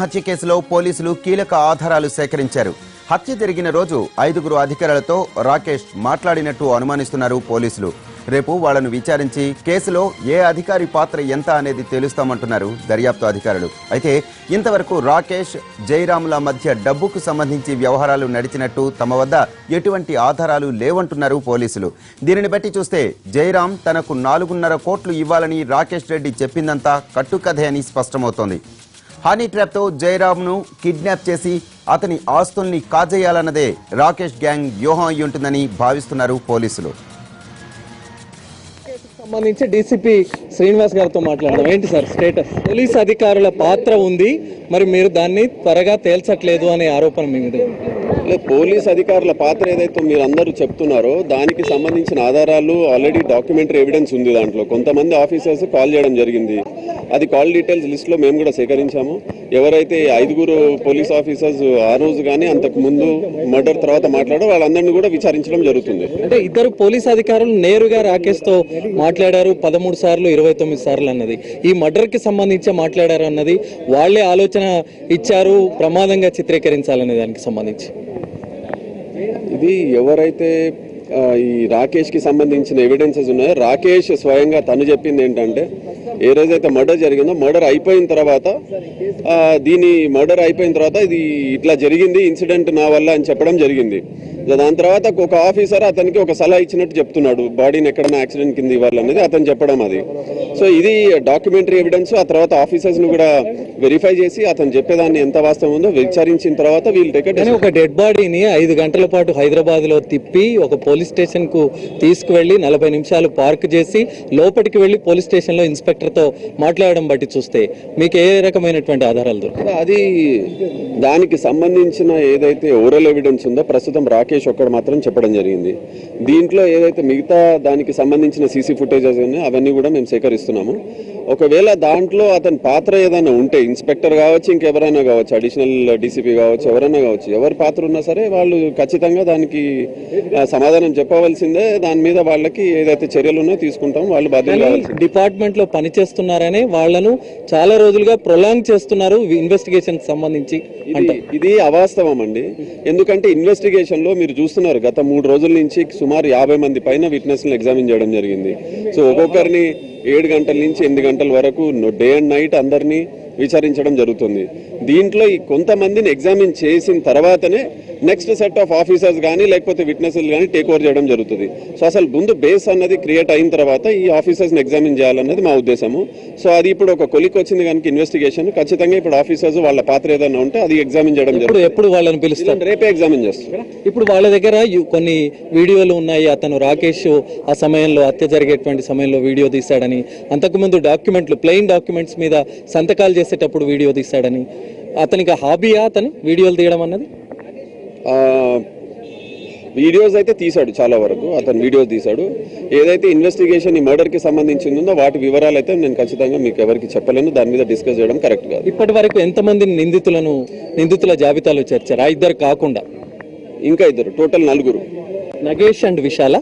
హత్య కేసులో పోలీసులు కీలక ఆధారాలు సేకరించారు. హత్య జరిగిన రోజు 5గురు అధికారులతో రాకేష్ మాట్లాడినట్టు అనుమానిస్తున్నారు పోలీసులు. రేపు వాళ్లను విచారించి కేసులో ఏ అధికారి పాత్ర ఎంత అనేది తెలుస్తామంటున్నారు దర్యాప్తు అధికారులు. అయితే ఇంతవరకు రాకేష్, జయరాంల మధ్య డబ్బుకు సంబంధించి వ్యవహారాలు నడిచినట్టు తమ వద్ద ఎటువంటి ఆధారాలు లేవంటున్నారు పోలీసులు. దీనిని బట్టి చూస్తే జయరాం తనకు 4.5 కోట్లు ఇవ్వాలని రాకేష్ రెడ్డి చెప్పిందంతా కట్టుకథే అని స్పష్టమవుతోంది. హనీ ట్రాప్తో జయరాంను కిడ్నాప్ చేసి అతని ఆస్తుల్ని కాజేయాలన్నదే రాకేష్ గ్యాంగ్ వ్యూహం అయి ఉంటుందని భావిస్తున్నారు పోలీసులు. సంబంధించి డీసీపీ శ్రీనివాస్ గారితో మాట్లాడదాం. ఏంటి సార్ స్టేటస్? పోలీస్ అధికారుల పాత్ర ఉంది, మరి మీరు దాన్ని త్వరగా తేల్చట్లేదు అనే ఆరోపణ మీ మీద. పోలీస్ అధికారుల పాత్ర ఏదైతే మీరు అందరూ చెప్తున్నారో దానికి సంబంధించిన ఆధారాలు ఆల్రెడీ డాక్యుమెంటరీ ఎవిడెన్స్ ఉంది. దాంట్లో కొంతమంది ఆఫీసర్స్ కాల్ చేయడం జరిగింది. అది కాల్ డీటెయిల్స్ లిస్ట్లో మేము కూడా సేకరించాము. ఎవరైతే 5గురు పోలీస్ ఆఫీసర్స్ ఆ రోజు కానీ అంతకు ముందు మర్డర్ తర్వాత మాట్లాడో వాళ్ళందరినీ కూడా విచారించడం జరుగుతుంది. అంటే ఇద్దరు పోలీస్ అధికారులు నేరుగా రాకేష్తో మాట్లాడారు 13 సార్లు 29 సార్లు అన్నది, ఈ మర్డర్ కి సంబంధించి మాట్లాడారు అన్నది వాళ్లే ఆలోచన ఇచ్చారు, ప్రమాదంగా చిత్రీకరించాలనే దానికి సంబంధించి. ఇది ఎవరైతే ఈ రాకేష్ కి సంబంధించిన ఎవిడెన్సెస్ ఉన్నాయో రాకేష్ స్వయంగా తను చెప్పింది ఏంటంటే ఏ రోజైతే మర్డర్ జరిగిందో మర్డర్ అయిపోయిన తర్వాత ఇది ఇట్లా జరిగింది ఇన్సిడెంట్ నా వల్ల అని చెప్పడం జరిగింది. దాని తర్వాత ఒక ఆఫీసర్ అతనికి ఒక సలహా ఇచ్చినట్టు చెప్తున్నాడు, బాడీని ఎక్కడైనా యాక్సిడెంట్ కింద ఇవ్వాలనేది అతను చెప్పడం. అది సో ఇది డాక్యుమెంటరీ ఎవిడెన్స్. ఆ తర్వాత ఆఫీసర్స్ ను కూడా వెరిఫై చేసి అతను చెప్పేదాన్ని ఎంత వాస్తవం ఉందో విచారించిన తర్వాత వీళ్ళు ఒక డెడ్ బాడీని 5 గంటల పాటు హైదరాబాద్ లో తిప్పి ఒక పోలీస్ స్టేషన్ కు తీసుకువెళ్లి 40 నిమిషాలు పార్క్ చేసి లోపలికి వెళ్లి పోలీస్ స్టేషన్ లో ఇన్స్పెక్టర్ తో మాట్లాడడం బట్టి చూస్తే మీకు ఏ రకమైనటువంటి ఆధారాలు దొరుకుతాయి? అది దానికి సంబంధించిన ఏదైతే ఓరల్ ఎవిడెన్స్ ఉందో ప్రస్తుతం రాకేష్ ఒక్కడు మాత్రం చెప్పడం జరిగింది. దీంట్లో ఏదైతే మిగతా దానికి సంబంధించిన సీసీ ఫుటేజెస్ ఉన్నాయో అవన్నీ కూడా మేము సేకరిస్తున్నాము. ఒకవేళ దాంట్లో అతని పాత్ర ఏదైనా ఉంటే ఇన్స్పెక్టర్ కావచ్చు, ఇంకెవరైనా కావచ్చు, అడిషనల్ డీసీపీ కావచ్చు, ఎవరైనా కావచ్చు, ఎవరి పాత్ర ఉన్నా సరే వాళ్ళు ఖచ్చితంగా దానికి సమాధానం చెప్పవలసిందే. దాని మీద వాళ్ళకి ఏదైతే చర్యలు ఉన్నాయో తీసుకుంటాం. వాళ్ళు బాధ్యత డిపార్ట్మెంట్ లో పనిచేస్తున్నారనే వాళ్ళను చాలా రోజులుగా ప్రొలాంగ్ చేస్తున్నారు ఇన్వెస్టిగేషన్ సంబంధించి. ఇది అవాస్తవం అండి. ఎందుకంటే ఇన్వెస్టిగేషన్ లో మీరు చూస్తున్నారు గత 3 రోజుల నుంచి సుమారు 50 మంది పైన విట్నెస్ ఎగ్జామిన్ చేయడం జరిగింది. సో ఒక్కొక్కరిని 7 గంటల నుంచి 8 గంటల వరకు డే అండ్ నైట్ అందరినీ విచారించడం జరుగుతుంది. దీంట్లో ఈ కొంతమందిని ఎగ్జామిన్ చేసిన తర్వాతనే నెక్స్ట్ సెట్ ఆఫ్ ఆఫీసర్స్ కానీ లేకపోతే విట్నెస్లు కానీ టేక్ ఓవర్ చేయడం జరుగుతుంది. సో అసలు ముందు బేస్ అన్నది క్రియేట్ అయిన తర్వాత ఈ ఆఫీసర్స్ని ఎగ్జామిన్ చేయాలన్నది మా ఉద్దేశము. సో అది ఇప్పుడు ఒక కొలిక్ వచ్చింది కనుక ఇన్వెస్టిగేషన్ ఖచ్చితంగా ఇప్పుడు ఆఫీసర్స్ వాళ్ళ పాత్ర ఏదైనా ఉంటే అది ఎగ్జామిన్ చేయడం జరుగుతుంది. ఎప్పుడు వాళ్ళని పిలుస్తారు? రేపే ఎగ్జామిన్ చేస్తారు. ఇప్పుడు వాళ్ళ దగ్గర కొన్ని వీడియోలు ఉన్నాయి. అతను రాకేష్ ఆ సమయంలో హత్య జరిగేటువంటి సమయంలో వీడియో తీశాడని, అంతకుముందు డాక్యుమెంట్లు ప్లెయిన్ డాక్యుమెంట్స్ మీద సంతకాలు చేసేటప్పుడు వీడియో తీశాడని, అతనికి హాబీయా అతను వీడియోలు తీయడం అన్నది? వీడియోస్ అయితే తీశాడు, చాలా వరకు అతను వీడియోస్ తీశాడు. ఏదైతే ఇన్వెస్టిగేషన్ ఈ మర్డర్ కి సంబంధించిందో వాటి వివరాలు అయితే నేను ఖచ్చితంగా మీకు ఎవరికి చెప్పలేను. దాని మీద డిస్కస్ చేయడం కరెక్ట్ కాదు. ఇప్పటి వరకు ఎంతమంది నిందితుల జాబితాలో చేర్చారు? 5 కాకుండా ఇంకా 2, టోటల్ 4. నగేష్ అండ్ విశాల,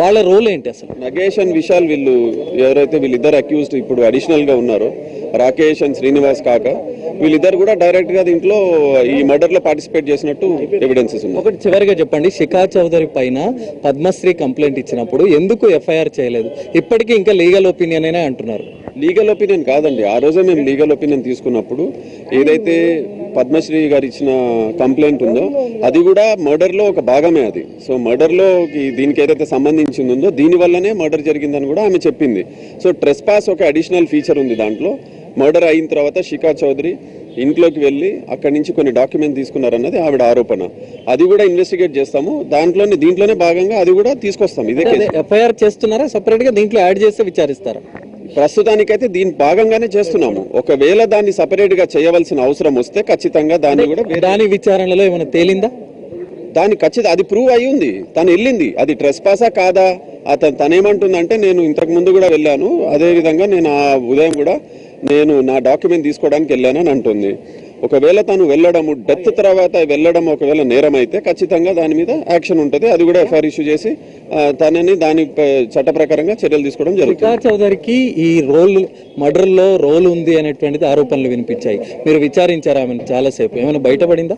వాళ్ళ రోల్ ఏంటి అసలు? నగేష్ అండ్ విశాల్ వీళ్ళిద్దరు అక్యూజ్డ్ ఇప్పుడు అడిషనల్ గా ఉన్నారు. రాకేష్ అండ్ శ్రీనివాస్ కాక వీళ్ళిద్దరు కూడా డైరెక్ట్ గా దీంట్లో ఈ మర్డర్ లో పార్టిసిపేట్ చేసినట్టు ఎవిడెన్సెస్ ఉన్నాయి. ఒకటి చివరిగా చెప్పండి, శిఖా చౌదరి పైన పద్మశ్రీ కంప్లైంట్ ఇచ్చినప్పుడు ఎందుకు ఎఫ్ఐఆర్ చేయలేదు? ఇప్పటికీ ఇంకా లీగల్ ఒపీనియన్ అయినా అంటున్నారు. లీగల్ ఒపీనియన్ కాదండి, ఆ రోజే మేము లీగల్ ఒపీనియన్ తీసుకున్నప్పుడు ఏదైతే పద్మశ్రీ గారు ఇచ్చిన కంప్లైంట్ ఉందో అది కూడా మర్డర్ లో ఒక భాగమే అది. సో మర్డర్ లో దీనికి ఏదైతే సంబంధించిందో దీని వల్లనే మర్డర్ జరిగిందని కూడా ఆమె చెప్పింది. సో ట్రెస్పాస్ ఒక అడిషనల్ ఫీచర్ ఉంది దాంట్లో. మర్డర్ అయిన తర్వాత శిఖా చౌదరి ఇంట్లోకి వెళ్ళి అక్కడి నుంచి కొన్ని డాక్యుమెంట్ తీసుకున్నారన్నది ఆవిడ ఆరోపణ. అది కూడా ఇన్వెస్టిగేట్ చేస్తాము. దీంట్లోనే భాగంగా అది కూడా తీసుకొస్తాం. ఇదే ఎఫ్ఐఆర్ చేస్తున్నారా సెపరేట్ గా, దీంట్లో యాడ్ చేస్తే విచారిస్తారా? ప్రస్తుతానికైతే దీని భాగంగానే చేస్తున్నాము. ఒకవేళ దాన్ని సపరేట్ గా చేయవలసిన అవసరం వస్తే ఖచ్చితంగా దాన్ని కూడా దాని విచారణలో ఏమైనా తేలిందా? దాని ఖచ్చితంగా అది ప్రూవ్ అయి ఉంది. తను వెళ్ళింది, అది ట్రెస్పాసా కాదా? తనేమంటుందంటే నేను ఇంతకు ముందు కూడా వెళ్ళాను, అదే విధంగా నేను ఆ ఉదయం కూడా నేను నా డాక్యుమెంట్ తీసుకోవడానికి వెళ్ళానని అంటుంది. ఒకవేళ తను వెళ్ళడము డెత్ తర్వాత వెళ్ళడం ఒకవేళ నేరం అయితే ఖచ్చితంగా దాని మీద యాక్షన్ ఉంటుంది. అది కూడా ఎఫ్ఐఆర్ ఇష్యూ చేసి తనని దాని చట్ట ప్రకారంగా చర్యలు తీసుకోవడం జరుగుతుంది. వికాస్ చౌదరికి ఈ మర్డర్ లో రోల్ ఉంది అనేటువంటిది ఆరోపణలు వినిపించాయి. మీరు విచారించారా ఆమెను చాలాసేపు, ఏమైనా బయటపడిందా?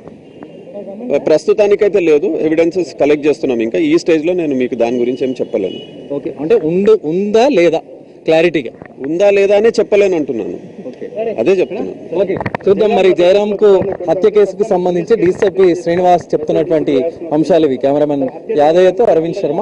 ప్రస్తుతానికైతే లేదు, ఎవిడెన్సెస్ కలెక్ట్ చేస్తున్నాం. ఇంకా ఈ స్టేజ్ లో నేను మీకు దాని గురించి ఏం చెప్పలేను. ఓకే, అంటే ఉందా లేదా క్లారిటీగా ఉందా లేదా అనే చెప్పలేను అంటున్నాను, అదే చెప్తున్నాను. ఓకే, చూద్దాం మరి జయరామ్ కు హత్య కేసుకు సంబంధించి డీసీపీ శ్రీనివాస్ చెప్తున్నటువంటి అంశాలు ఇవి. కెమెరామెన్ యాదయ్యతో అరవింద్ శర్మ,